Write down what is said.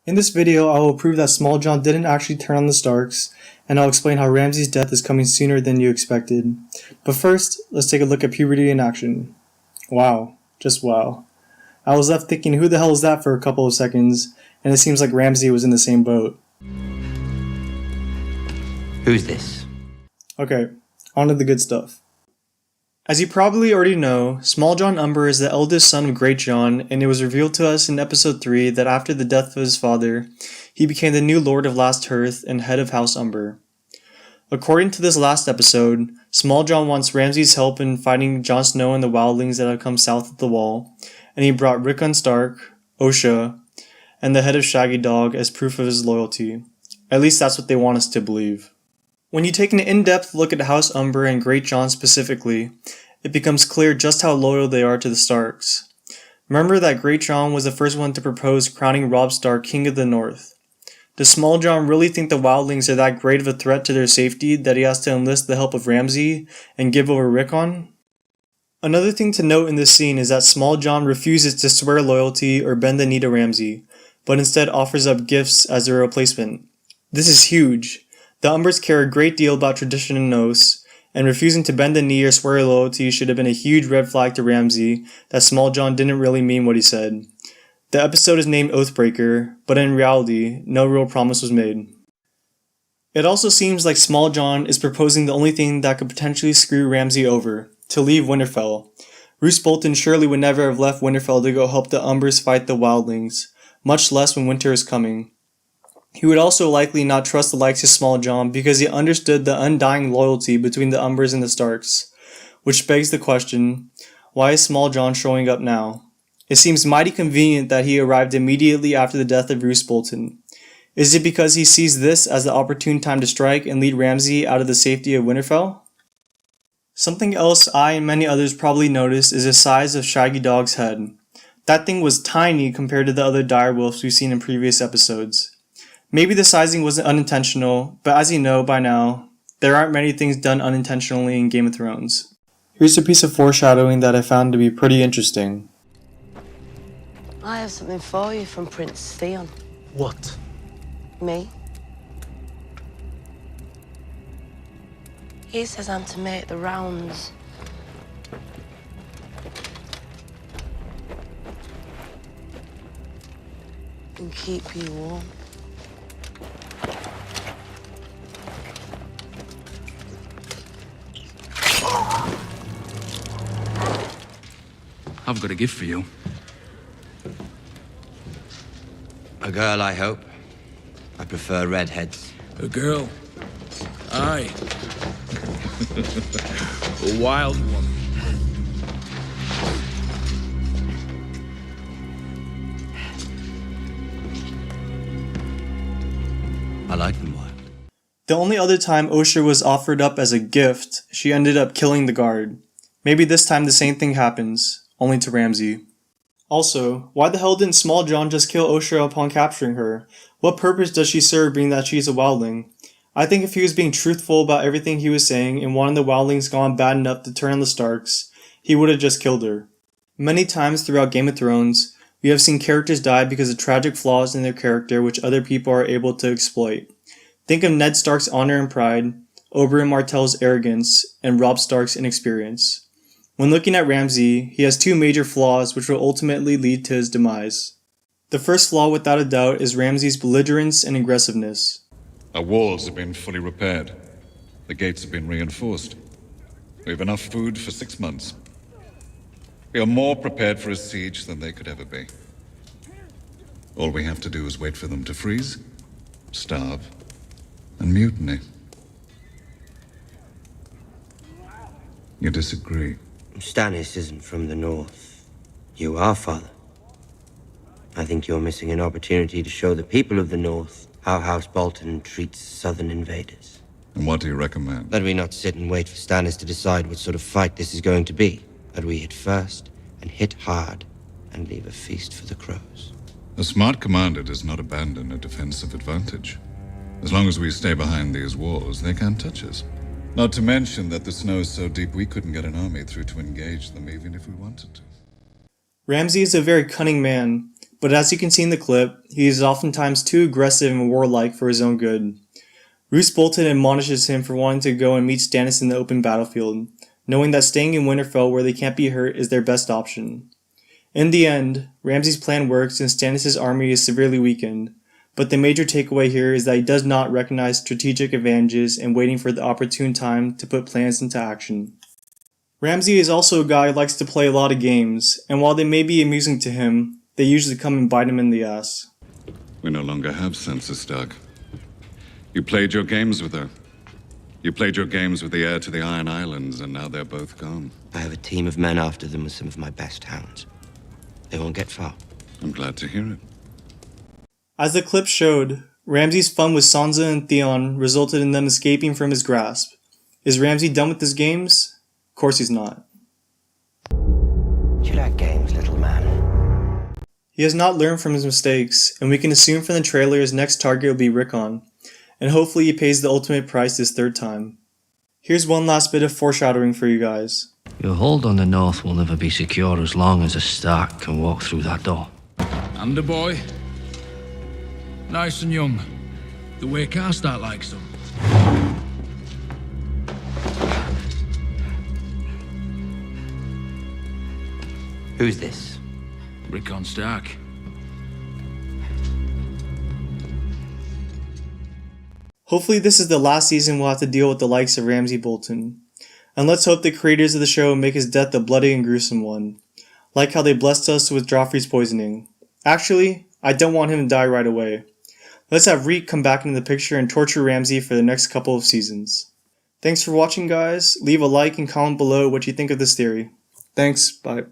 In this video, I will prove that Smalljon didn't actually turn on the Starks, and I'll explain how Ramsay's death is coming sooner than you expected. But first, let's take a look at puberty in action. Wow. Just wow. I was left thinking, who the hell is that for a couple of seconds, and it seems like Ramsay was in the same boat. Who's this? Okay, on to the good stuff. As you probably already know, Smalljon Umber is the eldest son of Greatjon, and it was revealed to us in episode 3 that after the death of his father, he became the new Lord of Last Hearth and head of House Umber. According to this last episode, Smalljon wants Ramsay's help in fighting Jon Snow and the wildlings that have come south of the Wall, and he brought Rickon Stark, Osha, and the head of Shaggy Dog as proof of his loyalty. At least that's what they want us to believe. When you take an in-depth look at House Umber and Greatjon specifically, it becomes clear just how loyal they are to the Starks. Remember that Greatjon was the first one to propose crowning Robb Stark King of the North. Does Smalljon really think the wildlings are that great of a threat to their safety that he has to enlist the help of Ramsay and give over Rickon? Another thing to note in this scene is that Smalljon refuses to swear loyalty or bend the knee to Ramsay, but instead offers up gifts as their replacement. This is huge. The Umbers care a great deal about tradition and oaths, and refusing to bend the knee or swear loyalty should have been a huge red flag to Ramsay that Smalljon didn't really mean what he said. The episode is named Oathbreaker, but in reality, no real promise was made. It also seems like Smalljon is proposing the only thing that could potentially screw Ramsay over, to leave Winterfell. Ramsay Bolton surely would never have left Winterfell to go help the Umbers fight the wildlings, much less when winter is coming. He would also likely not trust the likes of Smalljon because he understood the undying loyalty between the Umbers and the Starks, which begs the question, why is Smalljon showing up now? It seems mighty convenient that he arrived immediately after the death of Ramsay Bolton. Is it because he sees this as the opportune time to strike and lead Ramsay out of the safety of Winterfell? Something else I and many others probably noticed is the size of Shaggy Dog's head. That thing was tiny compared to the other direwolves we've seen in previous episodes. Maybe the sizing wasn't unintentional, but as you know by now, there aren't many things done unintentionally in Game of Thrones. Here's a piece of foreshadowing that I found to be pretty interesting. I have something for you from Prince Theon. What? Me? He says I'm to make the rounds. And keep you warm. I've got a gift for you. A girl, I hope. I prefer redheads. A girl. Aye. A wild one. I like them wild. The only other time Osha was offered up as a gift, she ended up killing the guard. Maybe this time the same thing happens, only to Ramsay. Also, why the hell didn't Smalljon just kill Osha upon capturing her? What purpose does she serve being that she's a wildling? I think if he was being truthful about everything he was saying and wanted the wildlings gone bad enough to turn on the Starks, he would have just killed her. Many times throughout Game of Thrones, we have seen characters die because of tragic flaws in their character which other people are able to exploit. Think of Ned Stark's honor and pride, Oberyn Martell's arrogance, and Robb Stark's inexperience. When looking at Ramsay, he has two major flaws which will ultimately lead to his demise. The first flaw without a doubt is Ramsay's belligerence and aggressiveness. Our walls have been fully repaired. The gates have been reinforced. We have enough food for 6 months. We are more prepared for a siege than they could ever be. All we have to do is wait for them to freeze, starve, and mutiny. You disagree? Stannis isn't from the north. You are, Father. I think you're missing an opportunity to show the people of the north how House Bolton treats southern invaders. And what do you recommend? That we not sit and wait for Stannis to decide what sort of fight this is going to be. That we hit first, and hit hard, and leave a feast for the crows. A smart commander does not abandon a defensive advantage. As long as we stay behind these walls, they can't touch us. Not to mention that the snow is so deep we couldn't get an army through to engage them even if we wanted to. Ramsay is a very cunning man, but as you can see in the clip, he is oftentimes too aggressive and warlike for his own good. Roose Bolton admonishes him for wanting to go and meet Stannis in the open battlefield, knowing that staying in Winterfell where they can't be hurt is their best option. In the end, Ramsay's plan works and Stannis' army is severely weakened, but the major takeaway here is that he does not recognize strategic advantages and waiting for the opportune time to put plans into action. Ramsay is also a guy who likes to play a lot of games, and while they may be amusing to him, they usually come and bite him in the ass. We no longer have Sansa Stark. You played your games with her. You played your games with the heir to the Iron Islands, and now they're both gone. I have a team of men after them with some of my best hounds. They won't get far. I'm glad to hear it. As the clip showed, Ramsay's fun with Sansa and Theon resulted in them escaping from his grasp. Is Ramsay done with his games? Of course he's not. Do you like games, little man? He has not learned from his mistakes, and we can assume from the trailer his next target will be Rickon, and hopefully he pays the ultimate price this third time. Here's one last bit of foreshadowing for you guys. Your hold on the North will never be secure as long as a Stark can walk through that door. And a boy. Nice and young. The way Karstark likes them. Who's this? Rickon Stark. Hopefully this is the last season we'll have to deal with the likes of Ramsay Bolton. And let's hope the creators of the show make his death a bloody and gruesome one. Like how they blessed us with Joffrey's poisoning. Actually, I don't want him to die right away. Let's have Reek come back into the picture and torture Ramsay for the next couple of seasons. Thanks for watching, guys. Leave a like and comment below what you think of this theory. Thanks, bye.